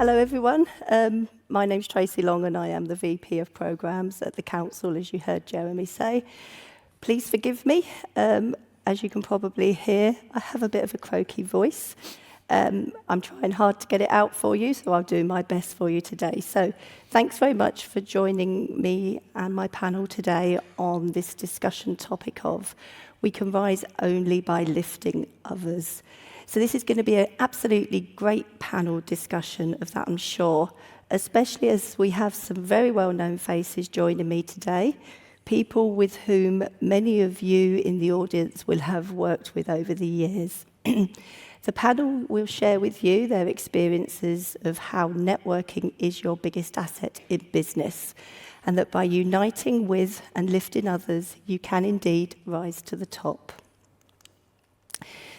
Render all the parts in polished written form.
Hello everyone, my name's Tracey Long and I am the VP of Programmes at the Council, as you heard Jeremy say. Please forgive me, as you can probably hear, I have a bit of a croaky voice. I'm trying hard to get it out for you, so I'll do my best for you today. So thanks very much for joining me and my panel today on this discussion topic of we can rise only by lifting others. So this is going to be an absolutely great panel discussion of that, I'm sure, especially as we have some very well-known faces joining me today, people with whom many of you in the audience will have worked with over the years. The panel will share with you their experiences of how networking is your biggest asset in business, and that by uniting with and lifting others, you can indeed rise to the top.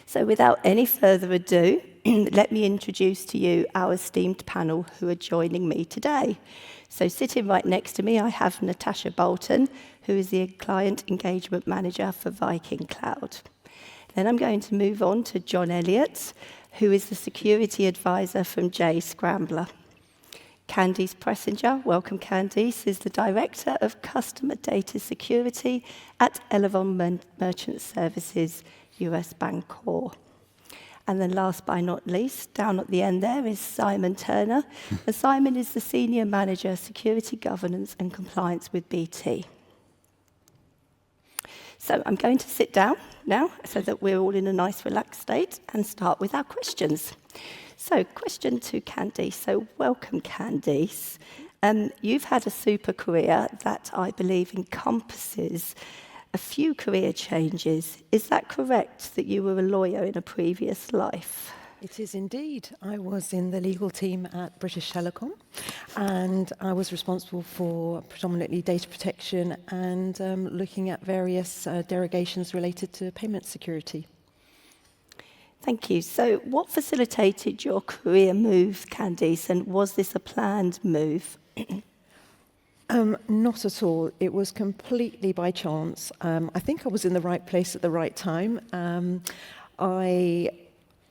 So without any further ado, let me introduce to you our esteemed panel who are joining me today. So sitting right next to me, I have Natasha Bolton, who is the Client Engagement Manager for Viking Cloud. Then I'm going to move on to John Elliott, who is the Security Advisor from J Scrambler. Candice Pressinger, welcome Candice, is the Director of Customer Data Security at Elevon Merchant Services, US Bancorp. And then last but not least, down at the end there is Simon Turner. And Simon is the Senior Manager, Security Governance and Compliance with BT. So I'm going to sit down now so that we're all in a nice relaxed state and start with our questions. So question to Candice. So welcome Candice. You've had a super career that I believe encompasses a few career changes. Is that correct, that you were a lawyer in a previous life? It is indeed. I was in the legal team at British Telecom, and I was responsible for predominantly data protection and looking at various derogations related to payment security. Thank you. So what facilitated your career move, Candice, and was this a planned move? Not at all. It was completely by chance. I think I was in the right place at the right time.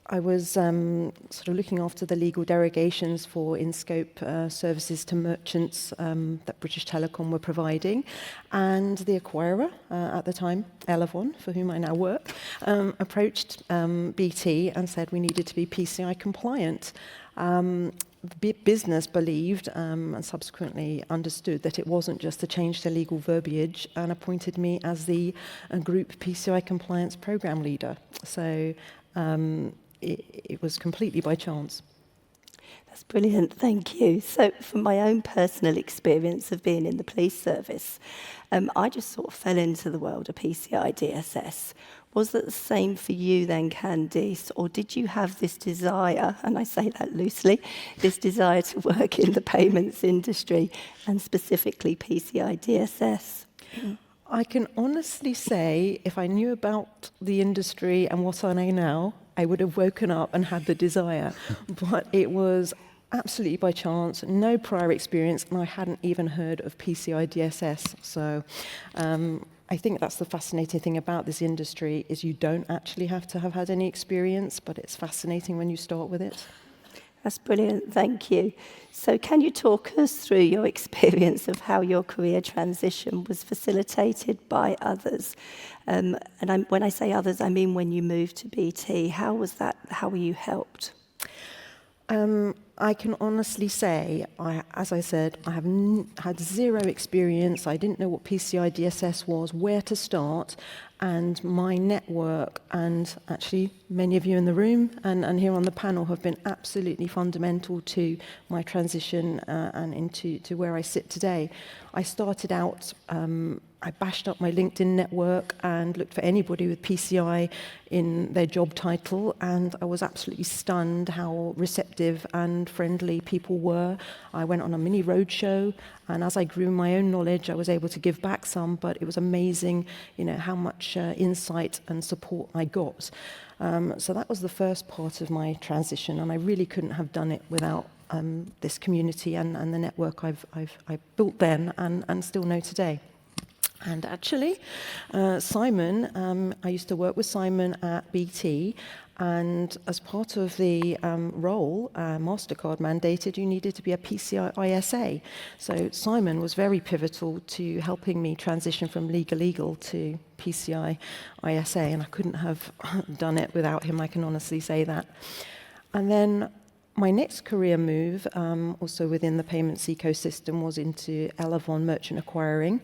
I was sort of looking after the legal derogations for in-scope services to merchants that British Telecom were providing, and the acquirer at the time, Elevon, for whom I now work, approached BT and said we needed to be PCI compliant. The business believed and subsequently understood that it wasn't just a change to legal verbiage, and appointed me as the group PCI compliance program leader. So it was completely by chance. That's brilliant, thank you. So from my own personal experience of being in the police service, I just sort of fell into the world of PCI DSS. Was that the same for you then, Candice, or did you have this desire, and I say that loosely, this desire to work in the payments industry and specifically PCI DSS? I can honestly say if I knew about the industry and what I know now, I would have woken up and had the desire. But it was absolutely by chance, no prior experience, and I hadn't even heard of PCI DSS. So I think that's the fascinating thing about this industry, is you don't actually have to have had any experience, but it's fascinating when you start with it. That's brilliant, thank you. So can you talk us through your experience of how your career transition was facilitated by others? When I say others, I mean when you moved to BT. How was that? How were you helped? I can honestly say, as I said, I have had zero experience. I didn't know what PCI DSS was, where to start, and my network, and actually many of you in the room and here on the panel, have been absolutely fundamental to my transition and into where I sit today. I started out, I bashed up my LinkedIn network and looked for anybody with PCI in their job title, and I was absolutely stunned how receptive and friendly people were. I went on a mini roadshow, and as I grew my own knowledge, I was able to give back some, but it was amazing, how much insight and support I got. So that was the first part of my transition, and I really couldn't have done it without this community and the network I've built then and still know today. And actually, Simon, I used to work with Simon at BT, And as part of the role, MasterCard mandated you needed to be a PCI ISA. So Simon was very pivotal to helping me transition from legal to PCI ISA, and I couldn't have done it without him, I can honestly say that. And then my next career move, also within the payments ecosystem, was into Elavon merchant acquiring.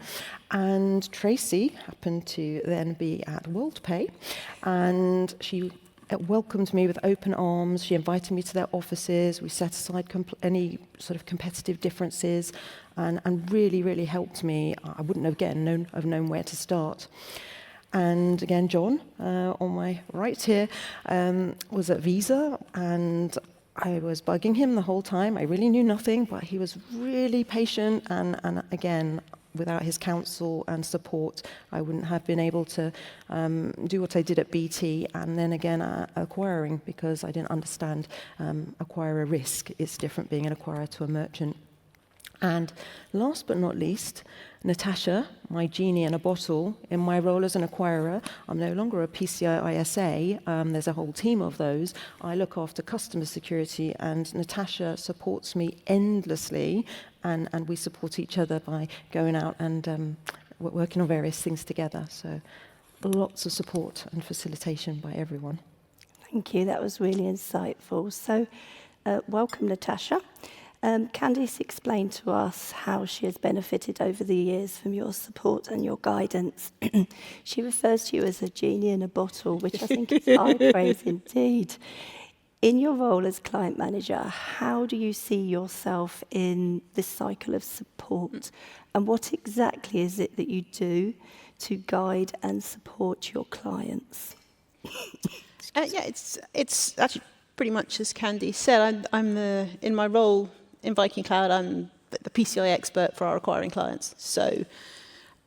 And Tracey happened to then be at WorldPay, and she welcomed me with open arms. She invited me to their offices. We set aside any sort of competitive differences, and really, really helped me. I wouldn't have known where to start. And again, John, on my right here, was at Visa, and I was bugging him the whole time. I really knew nothing, but he was really patient, and again, without his counsel and support, I wouldn't have been able to do what I did at BT, and then again acquiring, because I didn't understand acquirer risk. It's different being an acquirer to a merchant. And last but not least, Natasha, my genie in a bottle. In my role as an acquirer, I'm no longer a PCI ISA. There's a whole team of those. I look after customer security, and Natasha supports me endlessly, and we support each other by going out and working on various things together. So lots of support and facilitation by everyone. Thank you. That was really insightful. So, welcome, Natasha. Candice explained to us how she has benefited over the years from your support and your guidance. She refers to you as a genie in a bottle, which I think is high praise indeed. In your role as client manager, how do you see yourself in this cycle of support? And what exactly is it that you do to guide and support your clients? It's actually pretty much as Candy said. In my role in Viking Cloud, I'm the PCI expert for our acquiring clients. So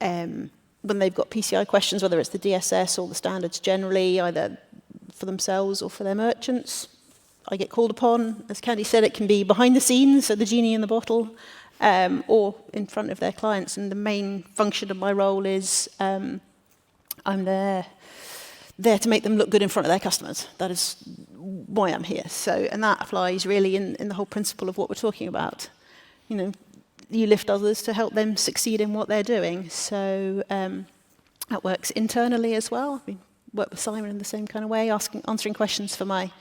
when they've got PCI questions, whether it's the DSS or the standards generally, either for themselves or for their merchants, I get called upon. As Candy said, it can be behind the scenes, so the genie in the bottle, or in front of their clients. And the main function of my role is I'm there to make them look good in front of their customers. That is why I'm here. So, and that applies really in the whole principle of what we're talking about. You know, you lift others to help them succeed in what they're doing. So that works internally as well. We work with Simon in the same kind of way, answering questions for my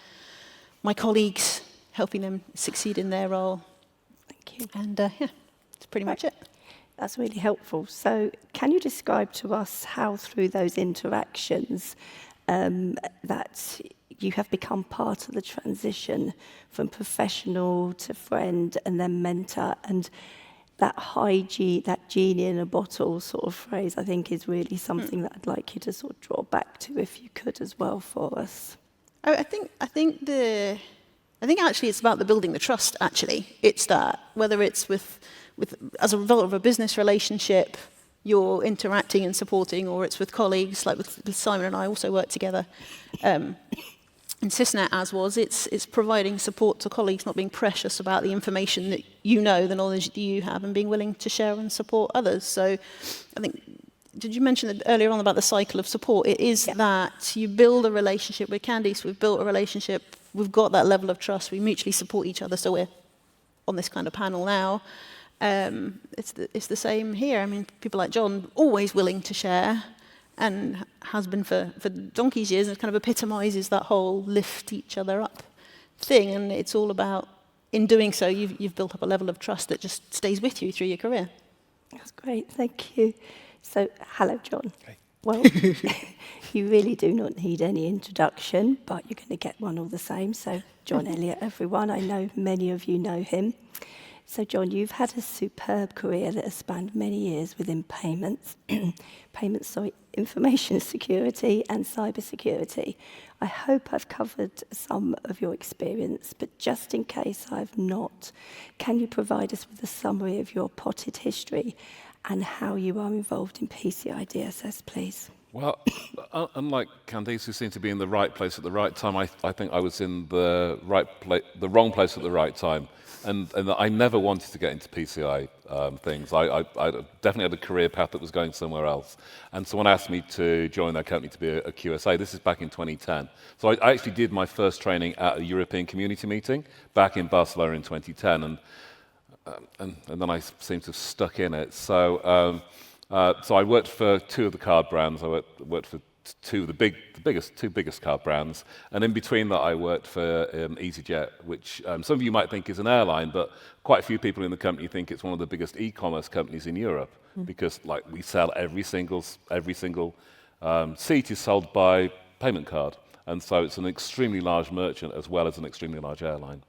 colleagues, helping them succeed in their role. Thank you. And that's pretty much it. That's really helpful. So can you describe to us how through those interactions that you have become part of the transition from professional to friend and then mentor, and that that genie in a bottle sort of phrase, I think, is really something that I'd like you to sort of draw back to, if you could, as well for us. I think actually it's about the building the trust. Actually, it's that whether it's with as a result of a business relationship, you're interacting and supporting, or it's with colleagues, like with Simon and I also work together. In Sysnet, as was, it's providing support to colleagues, not being precious about the information that you know, the knowledge that you have, and being willing to share and support others. So I think, did you mention that earlier on about the cycle of support? It is that you build a relationship with Candice. We've built a relationship. We've got that level of trust. We mutually support each other. So we're on this kind of panel now. It's the same here. I mean, people like John, always willing to share, and has been for donkey's years, and it kind of epitomises that whole lift each other up thing. And it's all about, in doing so, you've built up a level of trust that just stays with you through your career. That's great, thank you. So, hello, John. Hey. Well, you really do not need any introduction, but you're going to get one all the same. So, John Elliott, everyone, I know many of you know him. So, John, you've had a superb career that has spanned many years within payments, information security and cybersecurity. I hope I've covered some of your experience, but just in case I've not, can you provide us with a summary of your potted history and how you are involved in PCI DSS, please? Well, unlike Candice, who seemed to be in the right place at the right time, I think I was in the wrong place at the right time. and I never wanted to get into PCI things. I definitely had a career path that was going somewhere else. And someone asked me to join their company to be a QSA. This is back in 2010. So I actually did my first training at a European Community meeting back in Barcelona in 2010. And then I seem to have stuck in it. So I worked for two of the card brands. I worked for two biggest card brands, and in between that I worked for EasyJet, which some of you might think is an airline, but quite a few people in the company think it's one of the biggest e-commerce companies in Europe, because like we sell every single seat is sold by payment card, and so it's an extremely large merchant as well as an extremely large airline.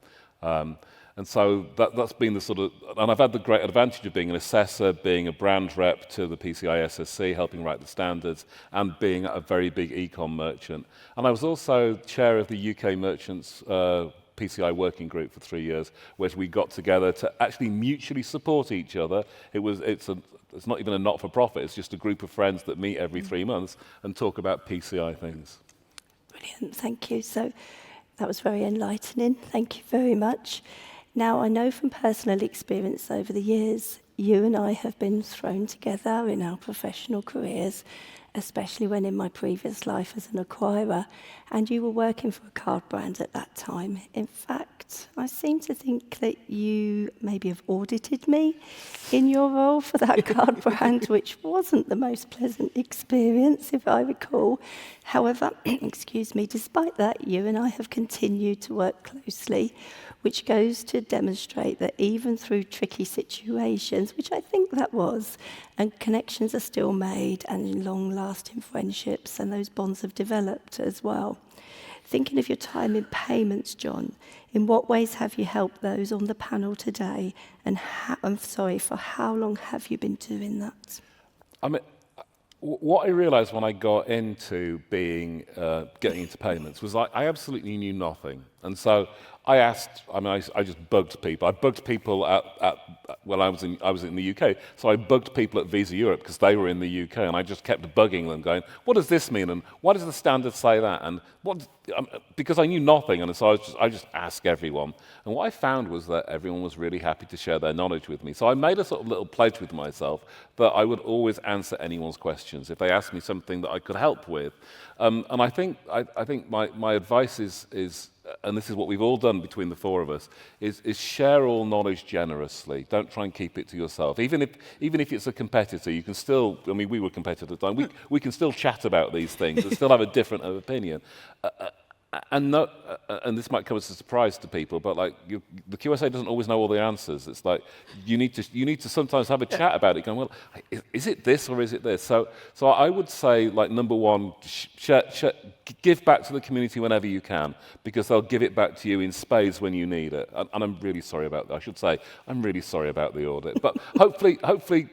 And so that's been the sort of, and I've had the great advantage of being an assessor, being a brand rep to the PCI SSC, helping write the standards, and being a very big e-com merchant. And I was also chair of the UK Merchants PCI working group for 3 years, where we got together to actually mutually support each other. It's not even a not-for-profit, it's just a group of friends that meet every 3 months and talk about PCI things. Brilliant, thank you. So that was very enlightening. Thank you very much. Now, I know from personal experience over the years, you and I have been thrown together in our professional careers, especially when in my previous life as an acquirer, and you were working for a card brand at that time. In fact, I seem to think that you maybe have audited me in your role for that card brand, which wasn't the most pleasant experience, if I recall. However, excuse me, despite that, you and I have continued to work closely, which goes to demonstrate that even through tricky situations, which I think that was, and connections are still made and long-lasting friendships and those bonds have developed as well. Thinking of your time in payments, John, in what ways have you helped those on the panel today? And for how long have you been doing that? I mean, what I realised when I got into getting into payments was I absolutely knew nothing, and so I just bugged people. I bugged people when I was in the UK, so I bugged people at Visa Europe because they were in the UK, and I just kept bugging them, going, "What does this mean? And why does the standard say that?" And because I knew nothing, and so I just asked everyone. And what I found was that everyone was really happy to share their knowledge with me. So I made a sort of little pledge with myself that I would always answer anyone's questions if they asked me something that I could help with. And I think my advice is, and this is what we've all done between the four of us, is share all knowledge generously. Don't try and keep it to yourself. Even if it's a competitor, you can still, I mean, we were competitors at the time, we can still chat about these things and still have a different opinion. And this might come as a surprise to people, but the QSA doesn't always know all the answers. It's like you need to sometimes have a chat about it, going, well, is it this or is it this? So I would say, number one, give back to the community whenever you can, because they'll give it back to you in spades when you need it. And I'm really sorry about that. I should say I'm really sorry about the audit, but hopefully.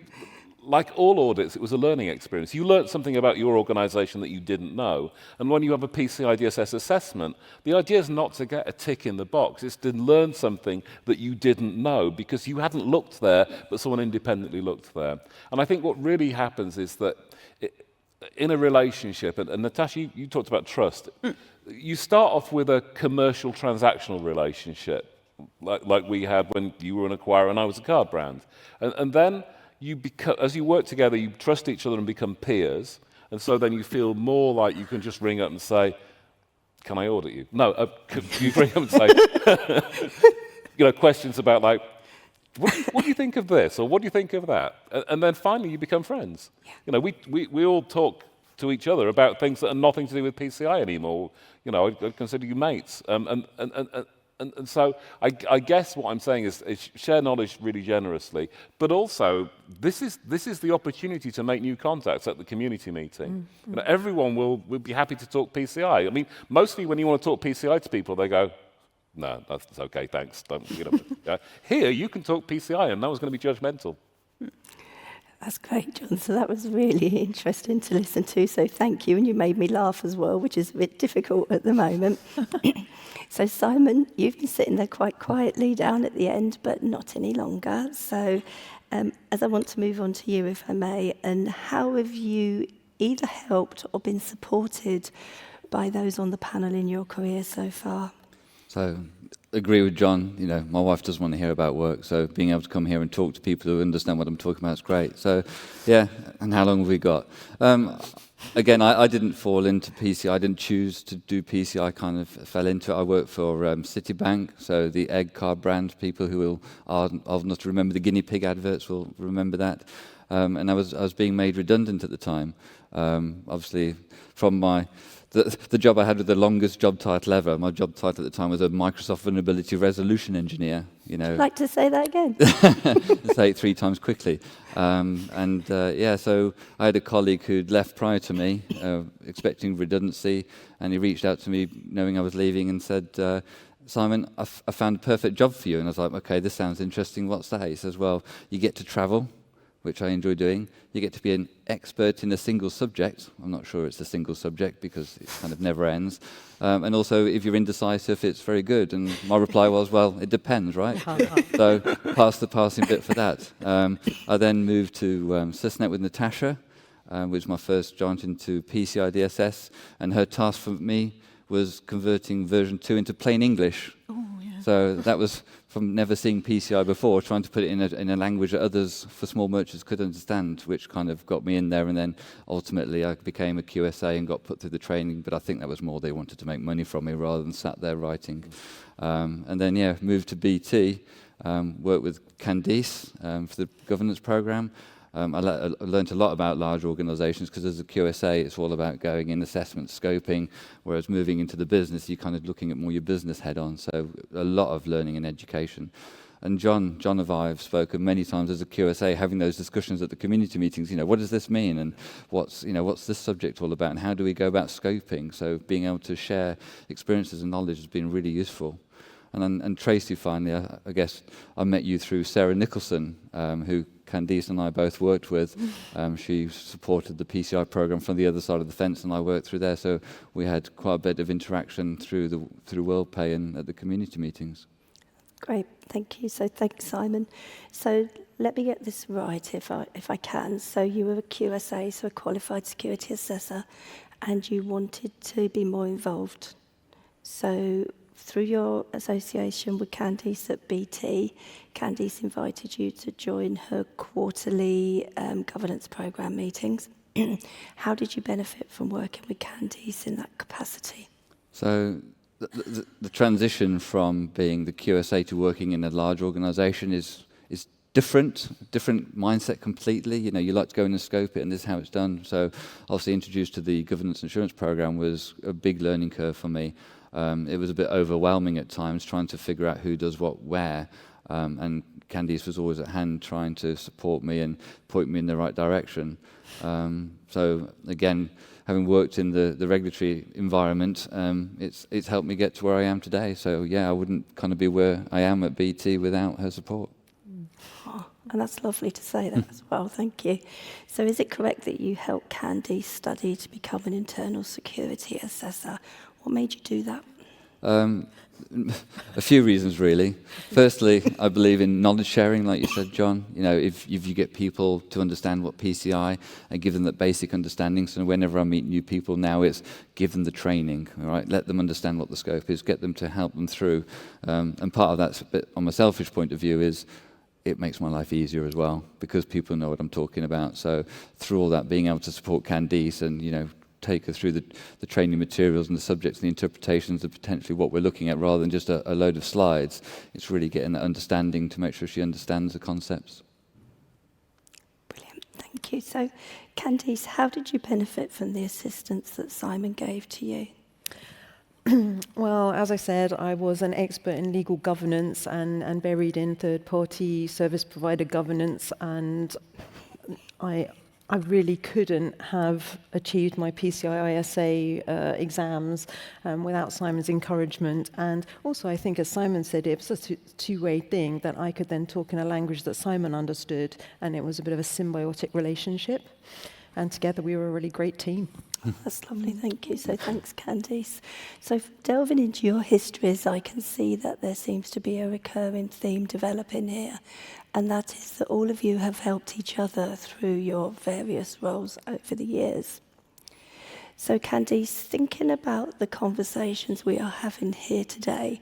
Like all audits, it was a learning experience. You learned something about your organisation that you didn't know. And when you have a PCI DSS assessment, the idea is not to get a tick in the box. It's to learn something that you didn't know because you hadn't looked there, but someone independently looked there. And I think what really happens is that in a relationship, and Natasha, you talked about trust, you start off with a commercial transactional relationship, like we had when you were an acquirer and I was a card brand. And then as you work together, you trust each other and become peers, and so then you feel more like you can just ring up and say, "Can I audit you?" No, you ring up and say, questions about what do you think of this, or what do you think of that, and then finally you become friends. Yeah. We all talk to each other about things that are nothing to do with PCI anymore. I consider you mates, And so I guess what I'm saying is share knowledge really generously, but also this is the opportunity to make new contacts at the community meeting. Mm-hmm. Everyone will be happy to talk PCI. I mean, mostly when you want to talk PCI to people, they go, "No, that's okay, thanks." Here you can talk PCI, and no one's going to be judgmental. That's great, John. So that was really interesting to listen to. So thank you. And you made me laugh as well, which is a bit difficult at the moment. So Simon, you've been sitting there quite quietly down at the end, but not any longer. So as I want to move on to you, if I may, and how have you either helped or been supported by those on the panel in your career so far? So agree with John. You know, my wife doesn't want to hear about work, so being able to come here and talk to people who understand what I'm talking about is great. So, yeah, and how long have we got? Again, I didn't fall into PCI. I didn't choose to do PCI. I kind of fell into it. I worked for Citibank, so the egg car brand. People who are old enough to remember the guinea pig adverts will remember that. And I was being made redundant at the time. Obviously, from the job I had with the longest job title ever. My job title at the time was a Microsoft Vulnerability Resolution Engineer. You know, Like to say that again? say it 3 times quickly. So I had a colleague who'd left prior to me, expecting redundancy, and he reached out to me knowing I was leaving and said, Simon, I found a perfect job for you. And I was like, okay, this sounds interesting. What's that? He says, well, you get to travel, which I enjoy doing. You get to be an expert in a single subject. I'm not sure it's a single subject because it kind of never ends. And also, if you're indecisive, it's very good. And my reply was, well, it depends, right? So pass the passing bit for that. I then moved to Sysnet with Natasha, which was my first jaunt into PCI DSS. And her task for me was converting version 2 into plain English. Oh, yeah. So that was from never seeing PCI before, trying to put it in a language that others for small merchants could understand, which kind of got me in there. And then ultimately I became a QSA and got put through the training. But I think that was more they wanted to make money from me rather than sat there writing. And then, moved to BT, worked with Candice for the governance program. I learned a lot about large organizations because as a QSA, it's all about going in assessment, scoping, whereas moving into the business, you're kind of looking at more your business head on. So a lot of learning and education. And John and I have spoken many times as a QSA, having those discussions at the community meetings, what does this mean? And what's this subject all about? And how do we go about scoping? So being able to share experiences and knowledge has been really useful. And Tracey, finally, I guess I met you through Sarah Nicholson, who Candice and I both worked with. She supported the PCI program from the other side of the fence, and I worked through there. So we had quite a bit of interaction through WorldPay and at the community meetings. Great, thank you. So thanks, Simon. So let me get this right, if I can. So you were a QSA, so a qualified security assessor, and you wanted to be more involved. So through your association with Candice at BT, Candice invited you to join her quarterly governance program meetings. How did you benefit from working with Candice in that capacity? So the transition from being the QSA to working in a large organisation is different mindset completely. You like to go in and scope it, and this is how it's done. So obviously introduced to the governance insurance program was a big learning curve for me. It was a bit overwhelming at times, trying to figure out who does what where. And Candice was always at hand trying to support me and point me in the right direction. So again, having worked in the regulatory environment, it's helped me get to where I am today. So yeah, I wouldn't kind of be where I am at BT without her support. Oh, and that's lovely to say that as well, thank you. So is it correct that you helped Candice study to become an internal security assessor? What made you do that? A few reasons, really. Firstly, I believe in knowledge sharing, like you said, John. If you get people to understand what PCI and give them that basic understanding. So whenever I meet new people now, it's give them the training, all right? Let them understand what the scope is, get them to help them through. And part of that's a bit on a selfish point of view is it makes my life easier as well because people know what I'm talking about. So through all that, being able to support Candice and, take her through the training materials and the subjects and the interpretations of potentially what we're looking at rather than just a load of slides. It's really getting that understanding to make sure she understands the concepts. Brilliant, thank you. So, Candice, how did you benefit from the assistance that Simon gave to you? Well, as I said, I was an expert in legal governance and buried in third-party service provider governance, and I really couldn't have achieved my PCI ISA exams without Simon's encouragement. And also, I think, as Simon said, it was a two-way thing that I could then talk in a language that Simon understood, and it was a bit of a symbiotic relationship. And together, we were a really great team. That's lovely, thank you. So thanks, Candice. So delving into your histories, I can see that there seems to be a recurring theme developing here, and that is that all of you have helped each other through your various roles over the years. So Candice, thinking about the conversations we are having here today,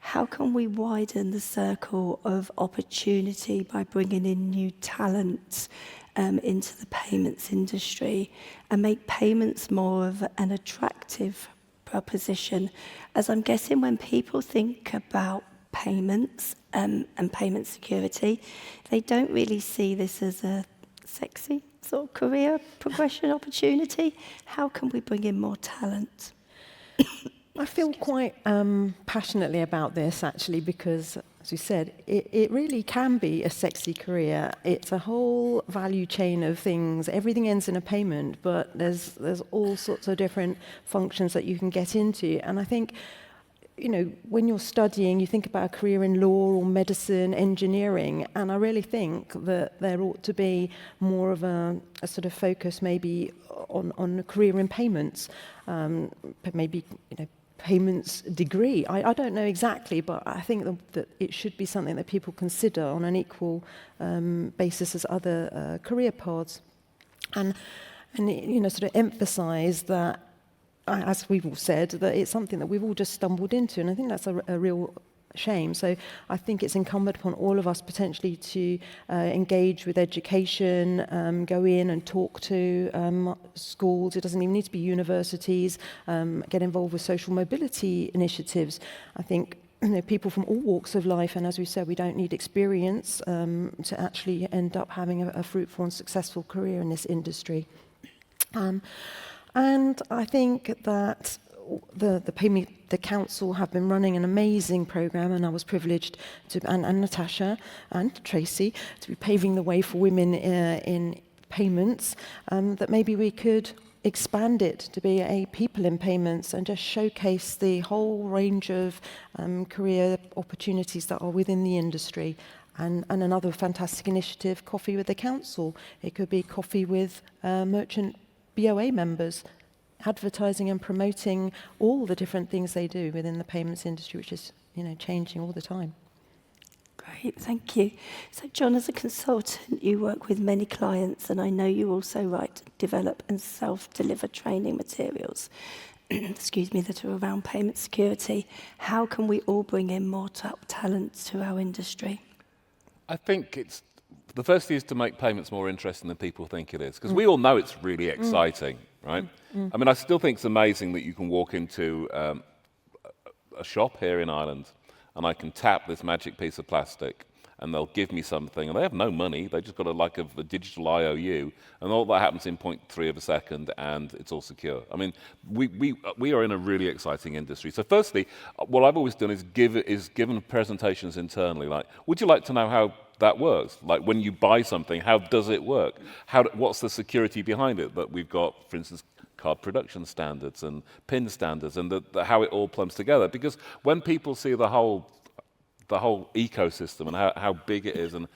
how can we widen the circle of opportunity by bringing in new talent into the payments industry and make payments more of an attractive proposition? As I'm guessing when people think about payments and payment security, they don't really see this as a sexy sort of career progression opportunity. How can we bring in more talent? I feel quite passionately about this, actually, because, as you said, it really can be a sexy career. It's a whole value chain of things. Everything ends in a payment, but there's all sorts of different functions that you can get into. And I think, you know, when you're studying, you think about a career in law or medicine, engineering, and I really think that there ought to be more of a sort of focus maybe on a career in payments, maybe, you know, payments degree. I don't know exactly, but I think that it should be something that people consider on an equal basis as other career paths, and you know, sort of emphasise that, as we've all said, that it's something that we've all just stumbled into, and I think that's a real shame. So I think it's incumbent upon all of us potentially to engage with education, go in and talk to schools. It doesn't even need to be universities. Get involved with social mobility initiatives. I think, you know, people from all walks of life, and as we said, we don't need experience to actually end up having a fruitful and successful career in this industry. And I think that the council have been running an amazing programme, and I was privileged to, and Natasha and Tracey, to be paving the way for women in payments, that maybe we could expand it to be a people in payments and just showcase the whole range of career opportunities that are within the industry. And another fantastic initiative, Coffee with the Council. It could be coffee with merchant BOA members, advertising and promoting all the different things they do within the payments industry, which is, you know, changing all the time. Great, thank you. So, John, as a consultant, you work with many clients, and I know you also write, develop, and self-deliver training materials. Excuse me, that are around payment security. How can we all bring in more top talent to our industry? I think the first thing is to make payments more interesting than people think it is, because we all know it's really exciting, right? I mean, I still think it's amazing that you can walk into a shop here in Ireland and I can tap this magic piece of plastic and they'll give me something, and they have no money. They just got a digital IOU, and all that happens in 0.3 of a second, and it's all secure. I mean, we are in a really exciting industry. So, firstly, what I've always done is given presentations internally, like, would you like to know how that works? Like, when you buy something, how does it work? What's the security behind it? That we've got, for instance, card production standards and PIN standards, and how it all plumbs together. Because when people see the whole ecosystem and how big it is, and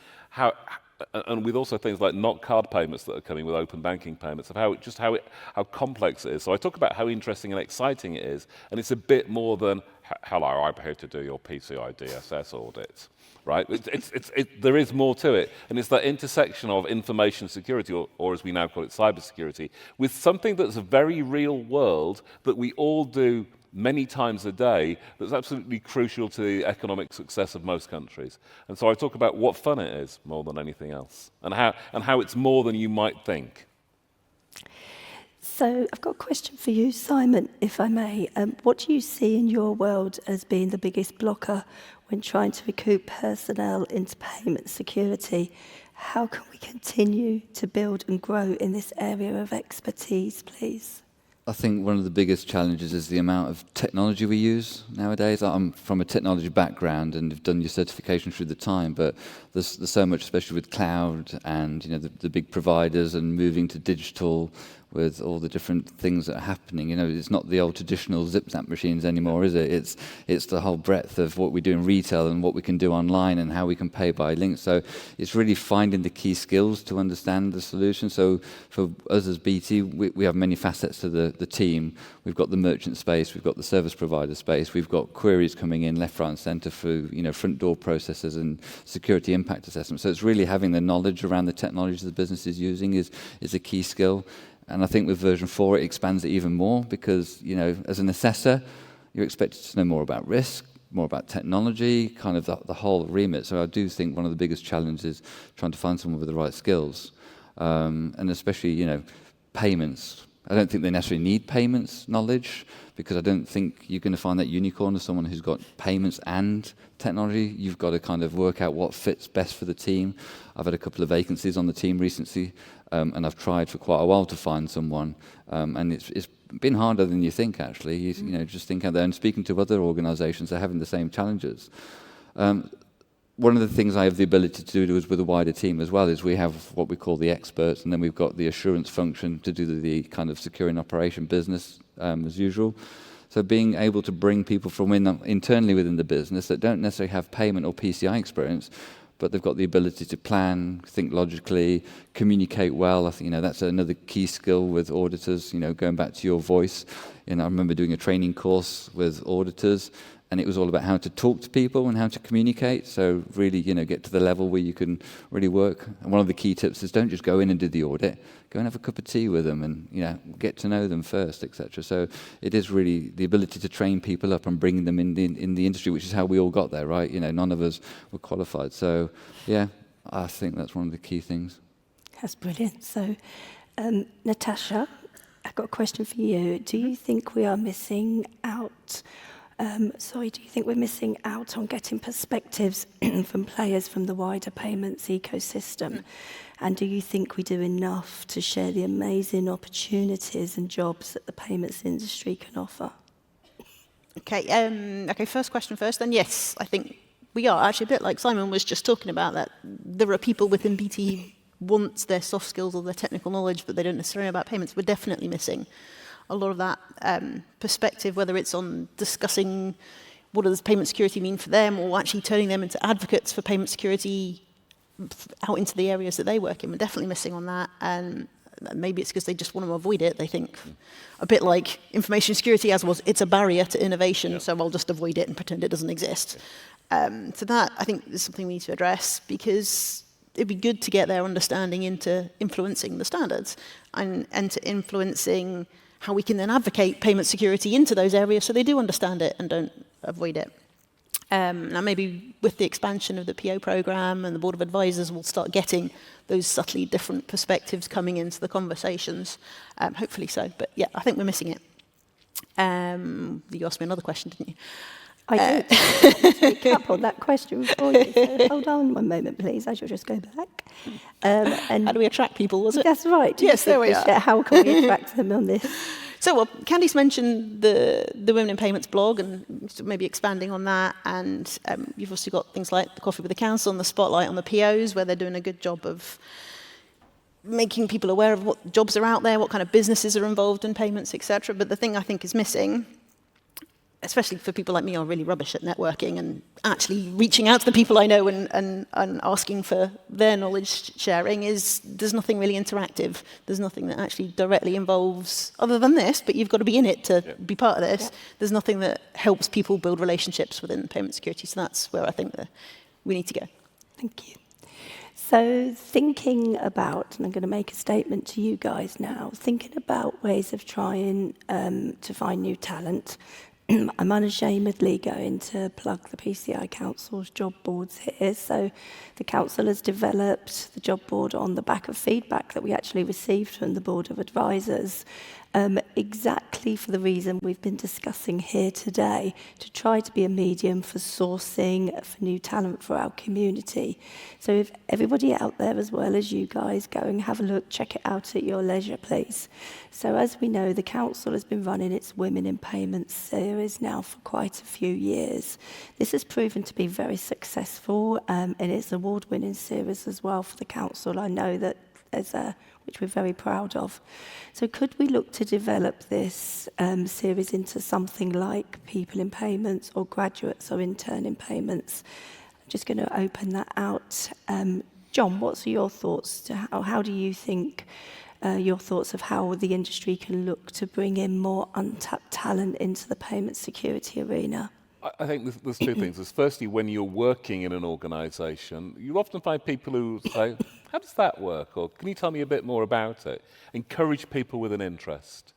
and with also things like not card payments that are coming with open banking payments, of how complex it is. So I talk about how interesting and exciting it is, and it's a bit more than, hello, I'm here to do your PCI DSS audit, right? There is more to it, and it's that intersection of information security, or as we now call it, cybersecurity, with something that's a very real world that we all do many times a day, that's absolutely crucial to the economic success of most countries. And so I talk about what fun it is more than anything else, and how it's more than you might think. So I've got a question for you, Simon, if I may. What do you see in your world as being the biggest blocker when trying to recruit personnel into payment security? How can we continue to build and grow in this area of expertise, please? I think one of the biggest challenges is the amount of technology we use nowadays. I'm from a technology background and have done your certification through the time, but there's so much, especially with cloud and, you know, the big providers and moving to digital with all the different things that are happening. You know, it's not the old traditional zip-zap machines anymore, is it? It's the whole breadth of what we do in retail and what we can do online and how we can pay by link. So it's really finding the key skills to understand the solution. So for us as BT, we have many facets to the team. We've got the merchant space, we've got the service provider space, we've got queries coming in left, right and centre through, you know, front door processes and security impact assessment. So it's really having the knowledge around the technology the business is using is a key skill. And I think with version 4, it expands it even more because, you know, as an assessor, you're expected to know more about risk, more about technology, kind of the whole remit. So I do think one of the biggest challenges is trying to find someone with the right skills, and especially, you know, payments. I don't think they necessarily need payments knowledge, because I don't think you're going to find that unicorn as someone who's got payments and technology. You've got to kind of work out what fits best for the team. I've had a couple of vacancies on the team recently, and I've tried for quite a while to find someone, and it's been harder than you think, actually. You know, just think out there and speaking to other organisations, they're having the same challenges. One of the things I have the ability to do is with a wider team as well is we have what we call the experts, and then we've got the assurance function to do the kind of secure and operation business as usual. So being able to bring people from internally within the business that don't necessarily have payment or PCI experience, but they've got the ability to plan, think logically, communicate well. I think, you know, that's another key skill with auditors. You know, going back to your voice, you know, I remember doing a training course with auditors, and it was all about how to talk to people and how to communicate. So really, you know, get to the level where you can really work. And one of the key tips is don't just go in and do the audit. Go and have a cup of tea with them and, you know, get to know them first, etc. So it is really the ability to train people up and bring them in the industry, which is how we all got there, right? You know, none of us were qualified. So, yeah, I think that's one of the key things. That's brilliant. So, Natasha, I've got a question for you. Do you think we are missing out? Do you think we're missing out on getting perspectives from players from the wider payments ecosystem? And do you think we do enough to share the amazing opportunities and jobs that the payments industry can offer? Okay, first question first, then yes, I think we are actually a bit like Simon was just talking about, that there are people within BT who want their soft skills or their technical knowledge, but they don't necessarily know about payments. We're definitely missing a lot of that perspective, whether it's on discussing what does payment security mean for them, or actually turning them into advocates for payment security out into the areas that they work in. We're definitely missing on that, and maybe it's because they just want to avoid it. They think, a bit like information security as was, it's a barrier to innovation, so I'll just avoid it and pretend it doesn't exist. So that, I think, is something we need to address, because it'd be good to get their understanding into influencing the standards and to influencing how we can then advocate payment security into those areas so they do understand it and don't avoid it. Now maybe with the expansion of the PO programme and the Board of Advisors, we'll start getting those subtly different perspectives coming into the conversations. Hopefully so, but yeah, I think we're missing it. You asked me another question, didn't you? I did pick up on that question for you. So hold on one moment, please. I shall just go back. And how do we attract people, was it? That's right. Yes, there we are. How can we attract them on this? So, well, Candice mentioned the Women in Payments blog, and maybe expanding on that. And you've also got things like the Coffee with the Council and the Spotlight on the POs, where they're doing a good job of making people aware of what jobs are out there, what kind of businesses are involved in payments, etc. But the thing I think is missing, especially for people like me, are really rubbish at networking and actually reaching out to the people I know and asking for their knowledge sharing, is there's nothing really interactive. There's nothing that actually directly involves, other than this, but you've got to be in it to be part of this. Yeah. There's nothing that helps people build relationships within payment security. So that's where I think that we need to go. Thank you. So thinking about, and I'm going to make a statement to you guys now, thinking about ways of trying to find new talent. I'm unashamedly going to plug the PCI Council's job boards here. So the Council has developed the job board on the back of feedback that we actually received from the Board of Advisors, exactly for the reason we've been discussing here today, to try to be a medium for sourcing for new talent for our community. So if everybody out there, as well as you guys, go and have a look, check it out at your leisure, please. So as we know, the Council has been running its Women in Payments series now for quite a few years. This has proven to be very successful, and it's an award-winning series as well for the Council. I know that which we're very proud of. So could we look to develop this series into something like People in Payments or Graduates or Intern in Payments? I'm just going to open that out. John, what's your thoughts? How do you think your thoughts of how the industry can look to bring in more untapped talent into the payment security arena? I think there's two things. There's firstly, when you're working in an organisation, you often find people who say, how does that work? Or can you tell me a bit more about it? Encourage people with an interest.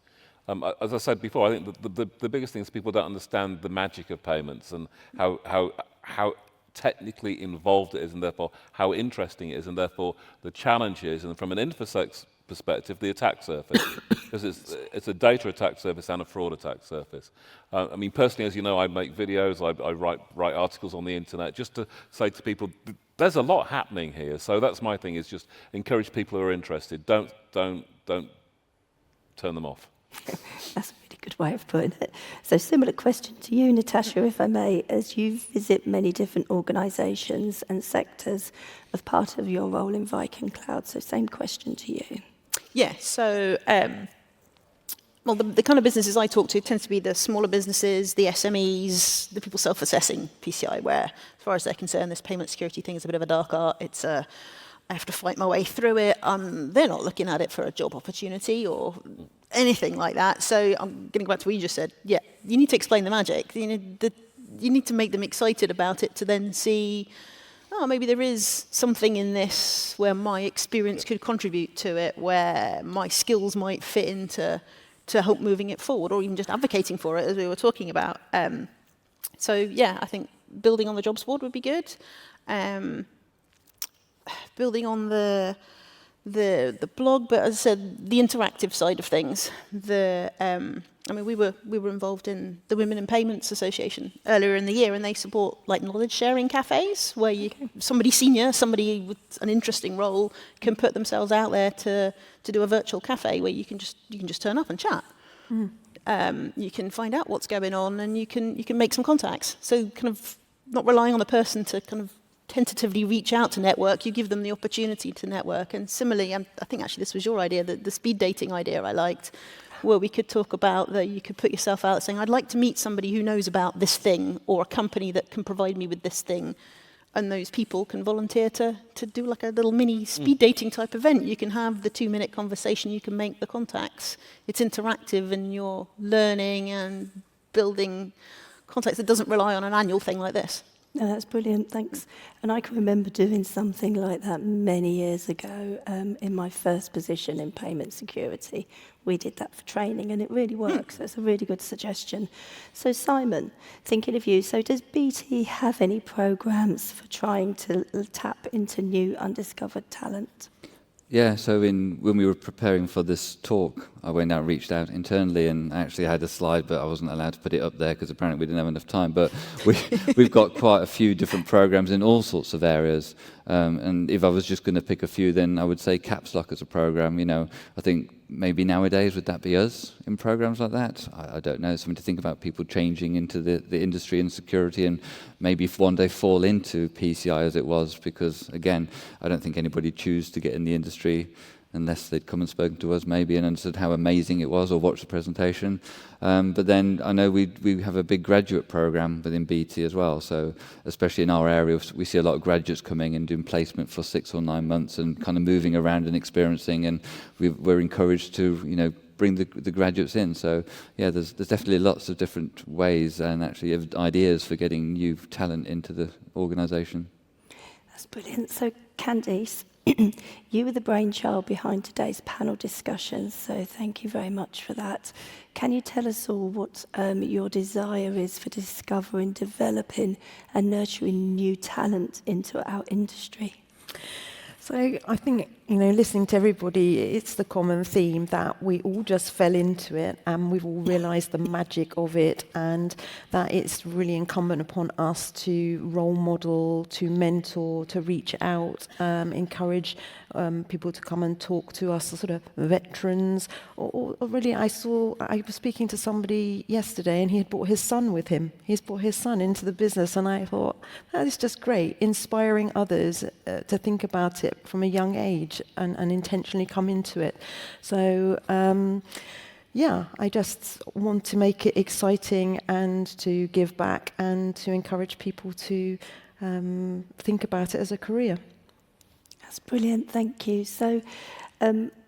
As I said before, I think the biggest thing is people don't understand the magic of payments and how technically involved it is, and therefore how interesting it is, and therefore the challenge is, and from an InfoSec perspective, the attack surface, because it's a data attack surface and a fraud attack surface. I mean, personally, as you know, I make videos, I write articles on the internet, just to say to people, there's a lot happening here. So that's my thing, is just encourage people who are interested. Don't turn them off. That's a really good way of putting it. So similar question to you, Natasha, if I may, as you visit many different organisations and sectors as part of your role in Viking Cloud. So same question to you. Yeah, so, well, the kind of businesses I talk to tend to be the smaller businesses, the SMEs, the people self-assessing PCI, where, as far as they're concerned, this payment security thing is a bit of a dark art. It's I have to fight my way through it. They're not looking at it for a job opportunity or anything like that. So I'm going to go back to what you just said. Yeah, you need to explain the magic. You need to make them excited about it to then see, oh, maybe there is something in this where my experience could contribute to it, where my skills might fit into to help moving it forward, or even just advocating for it, as we were talking about. So yeah, I think building on the jobs board would be good. Building on the blog, but as I said, the interactive side of things. I mean, we were involved in the Women in Payments Association earlier in the year, and they support like knowledge sharing cafes, where somebody senior, somebody with an interesting role, can put themselves out there to do a virtual cafe where you can just turn up and chat. You can find out what's going on, and you can make some contacts. So kind of not relying on the person to kind of tentatively reach out to network, you give them the opportunity to network. And similarly, I think actually this was your idea, the speed dating idea I liked, where we could talk about that you could put yourself out saying, I'd like to meet somebody who knows about this thing, or a company that can provide me with this thing. And those people can volunteer to do like a little mini speed dating type event. You can have the 2-minute conversation, you can make the contacts. It's interactive, and you're learning and building contacts that doesn't rely on an annual thing like this. No, that's brilliant, thanks. And I can remember doing something like that many years ago in my first position in payment security. We did that for training, and it really works. That's a really good suggestion. So Simon, thinking of you, so does BT have any programs for trying to tap into new undiscovered talent? Yeah, so when we were preparing for this talk, I went out and reached out internally, and actually had a slide, but I wasn't allowed to put it up there because apparently we didn't have enough time. But we've got quite a few different programs in all sorts of areas. And if I was just going to pick a few, then I would say Caps Lock as a program. You know, I think maybe nowadays, would that be us in programs like that? I don't know. Something to think about, people changing into the industry and security, and maybe one day fall into PCI as it was, because again, I don't think anybody choose to get in the industry unless they'd come and spoken to us maybe and understood how amazing it was, or watched the presentation. But then I know we have a big graduate program within BT as well. So especially in our area, we see a lot of graduates coming and doing placement for 6 or 9 months and kind of moving around and experiencing. And we're encouraged to, bring the graduates in. So yeah, there's definitely lots of different ways and actually ideas for getting new talent into the organisation. That's brilliant. So Candice, you were the brainchild behind today's panel discussions, so thank you very much for that. Can you tell us all what your desire is for discovering, developing and nurturing new talent into our industry? So I think, listening to everybody, it's the common theme that we all just fell into it, and we've all realised the magic of it, and that it's really incumbent upon us to role model, to mentor, to reach out, encourage people to come and talk to us, sort of veterans. Or really, I was speaking to somebody yesterday, and he had brought his son with him. He's brought his son into the business, and I thought, that is just great, inspiring others to think about it from a young age and intentionally come into it. So, I just want to make it exciting and to give back and to encourage people to think about it as a career. That's brilliant, thank you. So,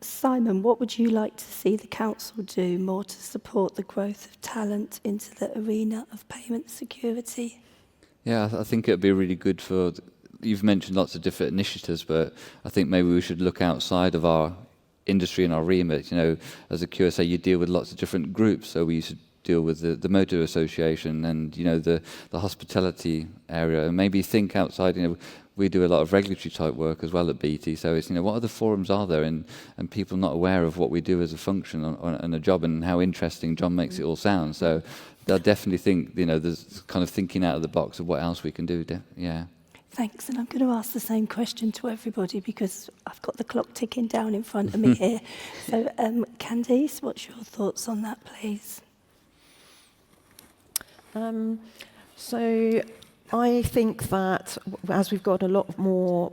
Simon, what would you like to see the council do more to support the growth of talent into the arena of payment security? Yeah, I think it'd be really good you've mentioned lots of different initiatives, but I think maybe we should look outside of our industry and our remit. You know, as a QSA, you deal with lots of different groups. So we used to deal with the motor association and, you know, the hospitality area, and maybe think outside. You know, we do a lot of regulatory type work as well at BT. So it's, you know, what other forums are there, and people not aware of what we do as a function and a job, and how interesting John makes it all sound. So I definitely think, you know, there's kind of thinking out of the box of what else we can do. Yeah. Thanks, and I'm going to ask the same question to everybody because I've got the clock ticking down in front of me here. So, Candice, what's your thoughts on that, please? So I think that as we've got a lot more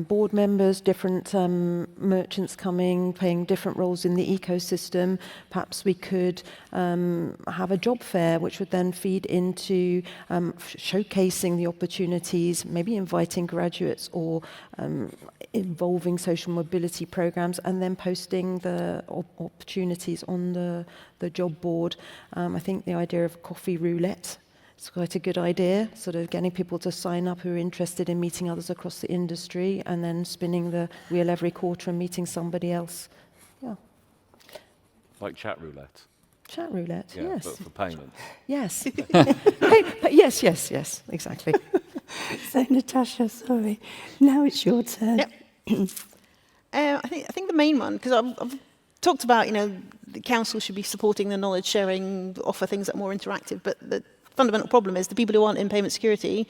board members, different merchants coming, playing different roles in the ecosystem, perhaps we could have a job fair which would then feed into showcasing the opportunities, maybe inviting graduates or involving social mobility programs, and then posting the opportunities on the job board. I think the idea of coffee roulette, it's quite a good idea, sort of getting people to sign up who are interested in meeting others across the industry, and then spinning the wheel every quarter and meeting somebody else. Yeah. Like chat roulette. Chat roulette, Yeah, yes. but for payments. Yes. Yes, exactly. So, Natasha, sorry. Now it's your turn. Yep. I think the main one, because I've talked about, you know, the council should be supporting the knowledge sharing, offer things that are more interactive, but the fundamental problem is the people who aren't in payment security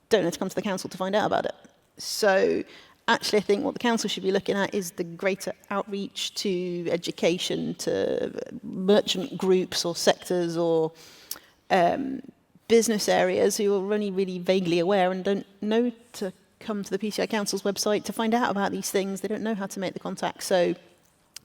don't know to come to the council to find out about it. So actually I think what the council should be looking at is the greater outreach to education, to merchant groups or sectors or business areas who are only really vaguely aware and don't know to come to the PCI Council's website to find out about these things. They don't know how to make the contact. So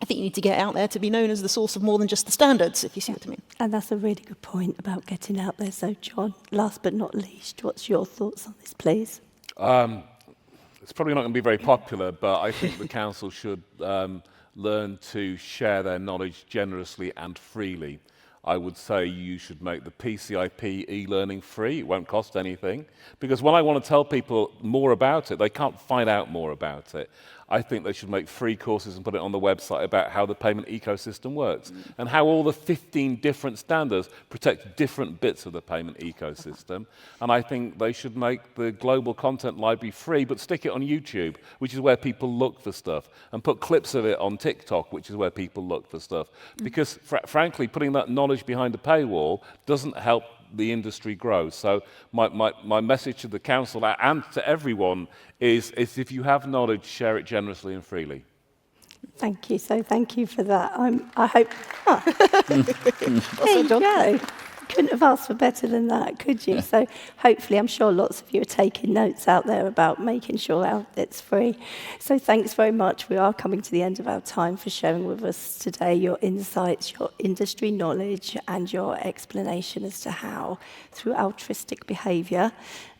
I think you need to get out there to be known as the source of more than just the standards, if you see what I mean. And that's a really good point about getting out there. So, John, last but not least, what's your thoughts on this, please? It's probably not going to be very popular, but I think the council should learn to share their knowledge generously and freely. I would say you should make the PCIP e-learning free. It won't cost anything. Because when I want to tell people more about it, they can't find out more about it. I think they should make free courses and put it on the website about how the payment ecosystem works and how all the 15 different standards protect different bits of the payment ecosystem. And I think they should make the global content library free, but stick it on YouTube, which is where people look for stuff, and put clips of it on TikTok, which is where people look for stuff. Because frankly, putting that knowledge behind a paywall doesn't help the industry grow. So my message to the council and to everyone is if you have knowledge, share it generously and freely. Thank you. So thank you for that. I hope... There you go. Couldn't have asked for better than that, could you? So hopefully, I'm sure lots of you are taking notes out there about making sure it's free. So thanks very much. We are coming to the end of our time for sharing with us today your insights, your industry knowledge, and your explanation as to how, through altruistic behaviour,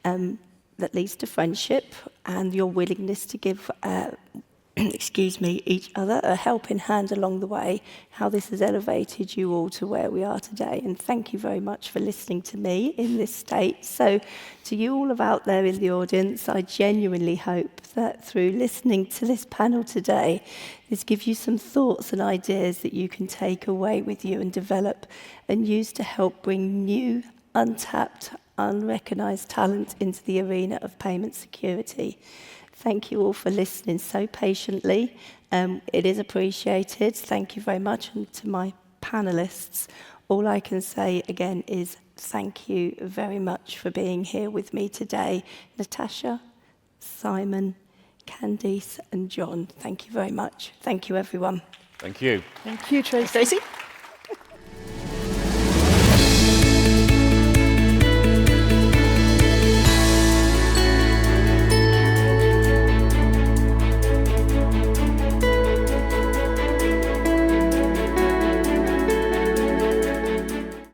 that leads to friendship, and your willingness to give each other a helping hand along the way, how this has elevated you all to where we are today. And thank you very much for listening to me in this state. So to you all out there in the audience, I genuinely hope that through listening to this panel today, this gives you some thoughts and ideas that you can take away with you and develop and use to help bring new, untapped, unrecognised talent into the arena of payment security. Thank you all for listening so patiently. It is appreciated. Thank you very much. And to my panelists, all I can say again is thank you very much for being here with me today. Natasha, Simon, Candice and John, thank you very much. Thank you, everyone. Thank you. Thank you, Tracey. Tracey?